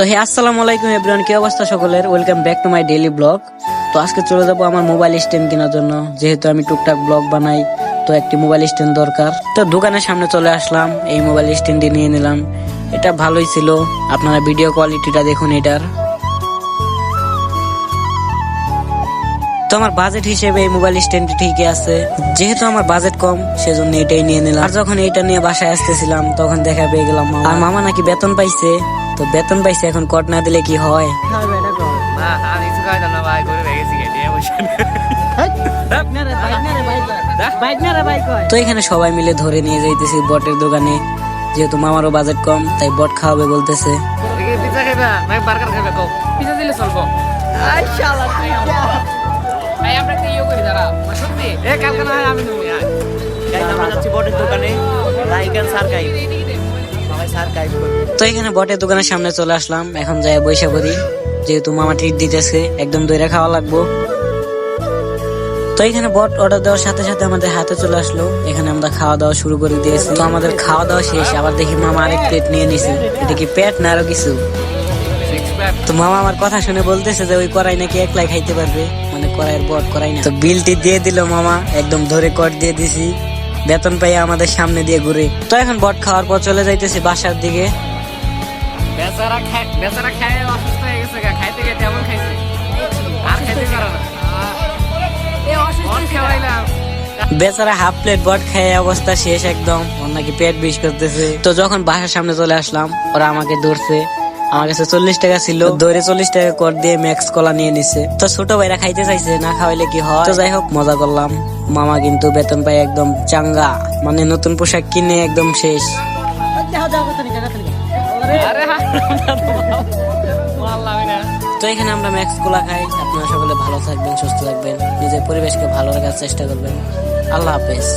তো হে আসসালামু আলাইকুম এভরিওয়ান, কি অবস্থা সকলের? Welcome back to my daily blog. তো আজকে চলে যাব আমার মোবাইল স্ট্যান্ড কেনার জন্য, যেহেতু আমি টুকটাক ব্লগ বানাই, তো একটি মোবাইল স্ট্যান্ড দরকার। তো দোকানের সামনে চলে আসলাম, এই মোবাইল স্ট্যান্ডটি নিয়ে নিলাম। এটা ভালোই ছিল, আপনারা ভিডিও কোয়ালিটিটা দেখুন এটার। তো আমার বাজেট হিসেবে এই মোবাইল স্ট্যান্ডটি ঠিকই আছে, যেহেতু আমার বাজেট কম সেজন্য এটাই নিয়ে নিলাম। আর যখন এটা নিয়ে বাসায় আসতেছিলাম তখন দেখা পেয়ে গেলাম আর মামা নাকি বেতন পাইছে। তো বেতন পাইছে, এখন কট না দিলে কি হয়? তো এখানে সবাই মিলে ধরে নিয়ে যাইতেছি বটের দোকানে, যেহেতু মামারও বাজেট কম তাই বট খাওয়াবে বলতেছে। তো এখানে বটের দোকানের সামনে চলে আসলাম, এখন যাই বৈশা করি, যেহেতু মামা ট্রিট দিতেছে, একদম দইরা খাওয়া লাগবো। তো এখানে বট অর্ডার দেওয়ার সাথে সাথে আমাদের হাতে চলে আসলো, এখানে আমরা খাওয়া দাওয়া শুরু করে দিয়েছি। তো আমাদের খাওয়া দাওয়া শেষ, আবার দেখি মামা আরেক প্লেট নিয়ে নিছে। এটা কি পেট না আরো কিছু? তো মামা আমার কথা শুনে বলতেছে যে ওই কড়াই নাকি একলাই খাইতে পারবে, মানে কড়াইয়ের বট কড়াই না। তো বিলটি দিয়ে দিল মামা, একদম ধরে কট দিয়ে দিছি। বেতন পাই আমাদের সামনে দিয়ে ঘুরে। তো এখন বট খাওয়ার পর চলে যাইতেছি বাসার দিকে। বেচারা হাফ প্লেট বট খেয়ে অবস্থা শেষ একদম, ওর নাকি পেট বিষ করতেছে। তো যখন বাসার সামনে চলে আসলাম, ওরা আমাকে ধরছে। আমার কাছে 40 টাকা ছিল, ধরে 40 টাকা কর দিয়ে ম্যাক্স কলা নিয়ে নিছে। তো ছোট ভাইরা খাইতে চাইছে, না খাওয়াইলে কি হয়? তো যাই হোক, মজা করলাম। মামা কিন্তু বেতন পাই একদম চাঙ্গা, মানে নতুন পোশাক কিনে একদম শেষ। তো এখানে আমরা ম্যাক্স কোলা খাই। আপনারা সকলে ভালো থাকবেন, সুস্থ থাকবেন, নিজের পরিবেশকে ভালো রাখার চেষ্টা করবেন। আল্লাহ হাফেজ।